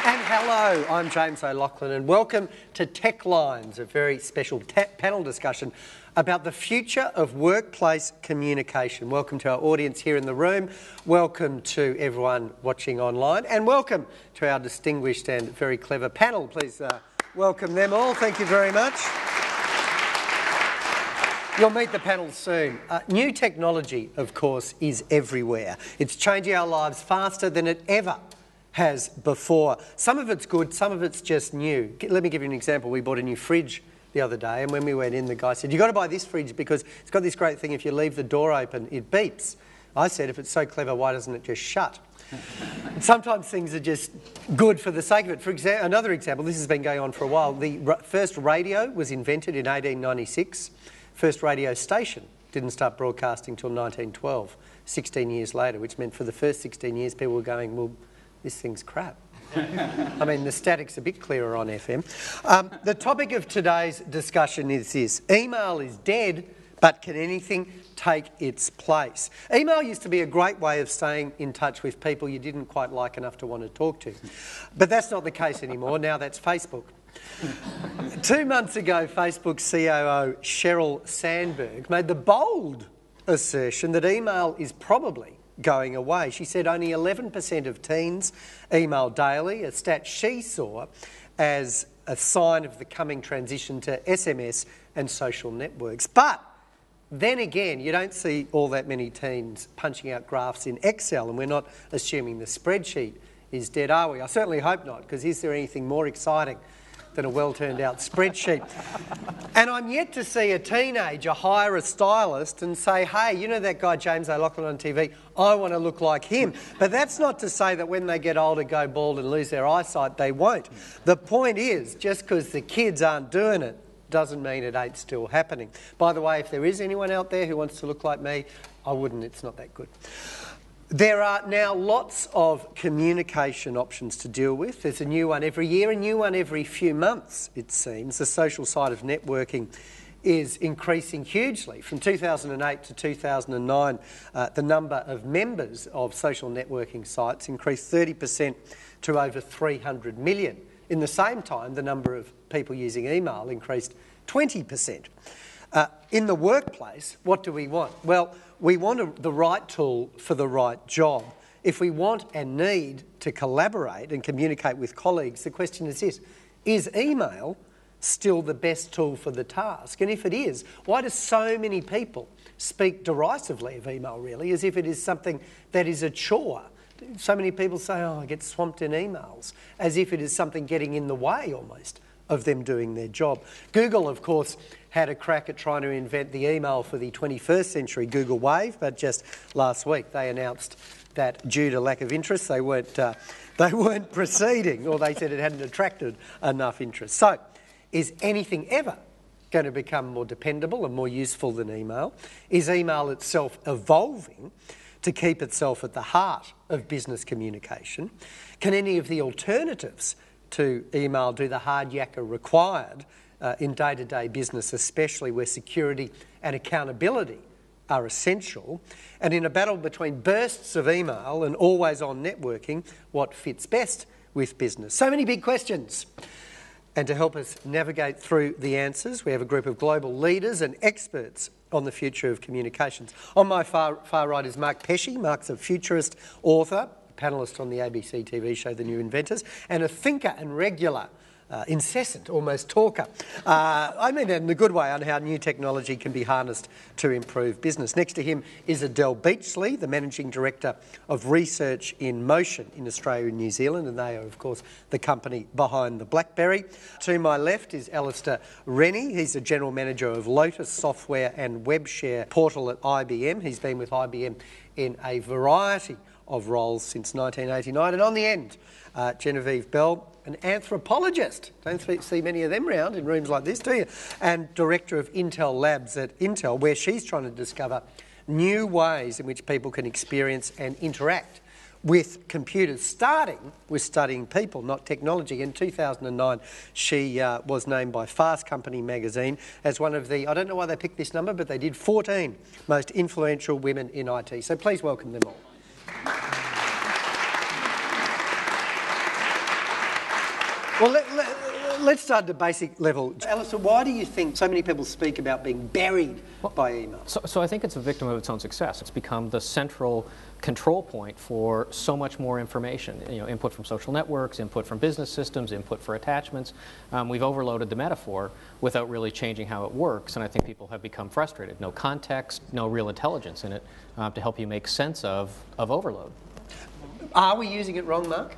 And hello, I'm James O'Loughlin and welcome to TechLines, a very special panel discussion about the future of workplace communication. Welcome to our audience here in the room, welcome to everyone watching online, and welcome to our distinguished and very clever panel. Please welcome them all. Thank you very much. You'll meet the panel soon. New technology, of course, is everywhere. It's changing our lives faster than it ever has before. Some of it's good, some of it's just new. Let me give you an example. We bought a new fridge the other day, and when we went in, the guy said, "You've got to buy this fridge because it's got this great thing, if you leave the door open, it beeps." I said, if it's so clever, why doesn't it just shut? Sometimes things are just good for the sake of it. For another example, this has been going on for a while. The first radio was invented in 1896. First radio station didn't start broadcasting till 1912, 16 years later, which meant for the first 16 years people were going, well, this thing's crap. I mean, the static's a bit clearer on FM. The topic of today's discussion is this: email is dead, but can anything take its place? Email used to be a great way of staying in touch with people you didn't quite like enough to want to talk to. But that's not the case anymore. Now that's Facebook. 2 months ago, Facebook COO Sheryl Sandberg made the bold assertion that email is probably going away. She said only 11% of teens email daily, a stat she saw as a sign of the coming transition to SMS and social networks. But then again, you don't see all that many teens punching out graphs in Excel, and we're not assuming the spreadsheet is dead, are we? I certainly hope not, because is there anything more exciting than a well-turned-out spreadsheet? And I'm yet to see a teenager hire a stylist and say, hey, you know that guy James O'Loughlin on TV? I want to look like him. But that's not to say that when they get older, go bald and lose their eyesight, they won't. The point is, just because the kids aren't doing it doesn't mean it ain't still happening. By the way, if there is anyone out there who wants to look like me, I wouldn't. It's not that good. There are now lots of communication options to deal with. There's a new one every year, a new one every few months, it seems. The social side of networking is increasing hugely. From 2008 to 2009, the number of members of social networking sites increased 30% to over 300 million. In the same time, the number of people using email increased 20%. In the workplace, what do we want? Well, we want the right tool for the right job. If we want and need to collaborate and communicate with colleagues, the question is this: is email still the best tool for the task? And if it is, why do so many people speak derisively of email, really, as if it is something that is a chore? So many people say, oh, I get swamped in emails, as if it is something getting in the way almost of them doing their job. Google, of course, had a crack at trying to invent the email for the 21st century, Google Wave, but just last week they announced that due to lack of interest they weren't proceeding, or they said it hadn't attracted enough interest. So, is anything ever going to become more dependable and more useful than email? Is email itself evolving to keep itself at the heart of business communication? Can any of the alternatives to email do the hard yakka required in day-to-day business, especially where security and accountability are essential? And in a battle between bursts of email and always-on networking, what fits best with business? So many big questions. And to help us navigate through the answers, we have a group of global leaders and experts on the future of communications. On my far right is Mark Pesce. Mark's a futurist, author, panellist on the ABC TV show The New Inventors, and a thinker and regular, incessant, almost talker. I mean that in a good way, on how new technology can be harnessed to improve business. Next to him is Adele Beachley, the Managing Director of Research in Motion in Australia and New Zealand, and they are, of course, the company behind the BlackBerry. To my left is Alistair Rennie. He's the General Manager of Lotus Software and WebShare Portal at IBM. He's been with IBM in a variety of roles since 1989. And on the end, Genevieve Bell, an anthropologist. Don't see many of them around in rooms like this, do you? And Director of Intel Labs at Intel, where she's trying to discover new ways in which people can experience and interact with computers, starting with studying people, not technology. In 2009, she was named by Fast Company magazine as one of the, I don't know why they picked this number, but they did 14 most influential women in IT. So please welcome them all. Well, let's start at the basic level. Alistair, why do you think so many people speak about being buried by email? So I think it's a victim of its own success. It's become the central control point for so much more information. You know, input from social networks, input from business systems, input for attachments. We've overloaded the metaphor without really changing how it works, and I think people have become frustrated. No context, no real intelligence in it to help you make sense of overload. Are we using it wrong, Mark?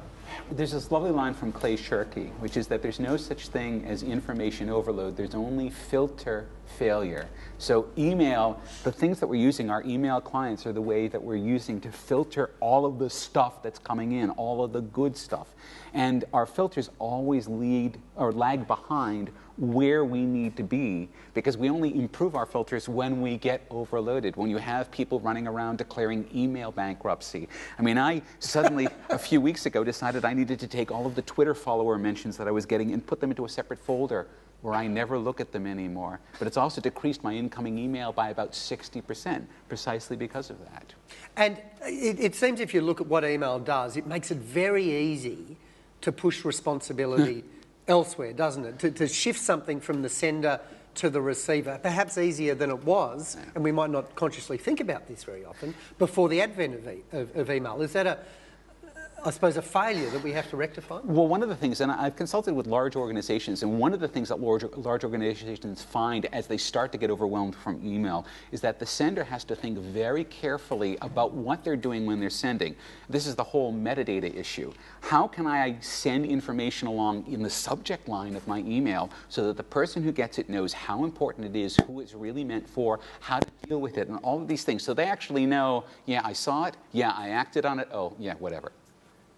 There's this lovely line from Clay Shirky, which is that there's no such thing as information overload. There's only filter failure. So email, the things that we're using, our email clients are the way that we're using to filter all of the stuff that's coming in, all of the good stuff. And our filters always lead or lag behind where we need to be, because we only improve our filters when we get overloaded, when you have people running around declaring email bankruptcy. I mean, I suddenly, a few weeks ago, decided I needed to take all of the Twitter follower mentions that I was getting and put them into a separate folder where I never look at them anymore. But it's also decreased my incoming email by about 60%, precisely because of that. And it seems if you look at what email does, it makes it very easy to push responsibility elsewhere, doesn't it? To shift something from the sender to the receiver, perhaps easier than it was, and we might not consciously think about this very often, before the advent of email. Is that I suppose, a failure that we have to rectify? Well, one of the things, and I've consulted with large organizations, and one of the things that large organizations find as they start to get overwhelmed from email is that the sender has to think very carefully about what they're doing when they're sending. This is the whole metadata issue. How can I send information along in the subject line of my email so that the person who gets it knows how important it is, who it's really meant for, how to deal with it, and all of these things. So they actually know, yeah, I saw it, yeah, I acted on it, oh, yeah, whatever.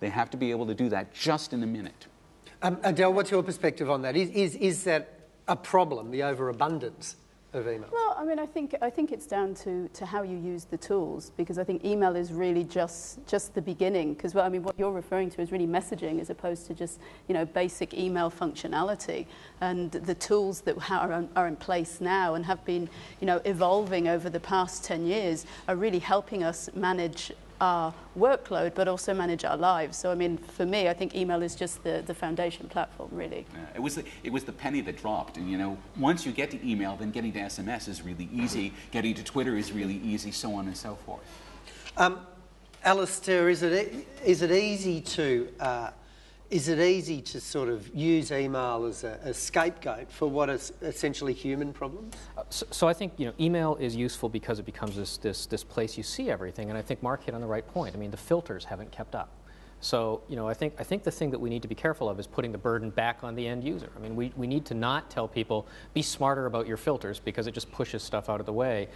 They have to be able to do that just in a minute. Adele, what's your perspective on that? Is that a problem, the overabundance of email? Well, I mean, I think it's down to how you use the tools, because I think email is really just the beginning. Because I mean, what you're referring to is really messaging, as opposed to just basic email functionality. And the tools that are in place now and have been evolving over the past 10 years are really helping us manage our workload, but also manage our lives. So, I mean, for me, I think email is just the foundation platform, really. It was the penny that dropped. And, once you get to email, then getting to SMS is really easy. Getting to Twitter is really easy, so on and so forth. Alistair, is it easy to sort of use email as a scapegoat for what is essentially human problems? So I think email is useful because it becomes this place you see everything, and I think Mark hit on the right point. I mean, the filters haven't kept up. So I think the thing that we need to be careful of is putting the burden back on the end user. I mean, we need to not tell people be smarter about your filters, because it just pushes stuff out of the way.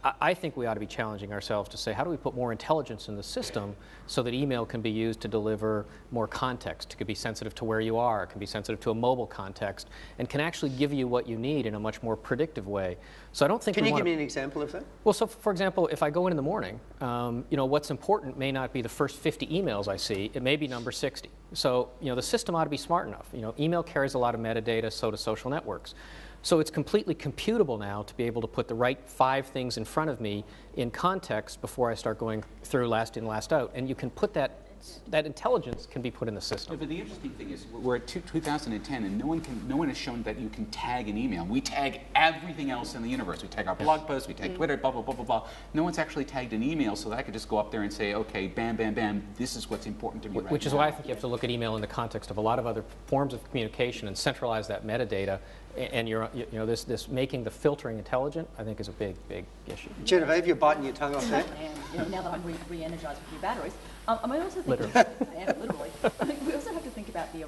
I think we ought to be challenging ourselves to say, how do we put more intelligence in the system so that email can be used to deliver more context? It could be sensitive to where you are, it can be sensitive to a mobile context, and can actually give you what you need in a much more predictive way. So I don't think. Can you give me an example of that? Well, so for example, if I go in the morning, what's important may not be the first 50 emails I see, it may be number 60. So the system ought to be smart enough. Email carries a lot of metadata, so do social networks. So it's completely computable now to be able to put the right 5 things in front of me in context before I start going through last in, last out. And you can put that intelligence can be put in the system. Yeah, but the interesting thing is we're at 2010, and no one has shown that you can tag an email. We tag everything else in the universe. We tag our blog posts, we tag Twitter, blah, blah, blah, blah, blah. No one's actually tagged an email, so that I could just go up there and say, okay, bam, bam, bam, this is what's important to me right now. Which is why I think you have to look at email in the context of a lot of other forms of communication and centralize that metadata. And this making the filtering intelligent, I think, is a big, big issue. Genevieve, you're biting your tongue off there. Now that I'm re-energized with new batteries. I also think, literally. I am, literally. I think we also have to think about the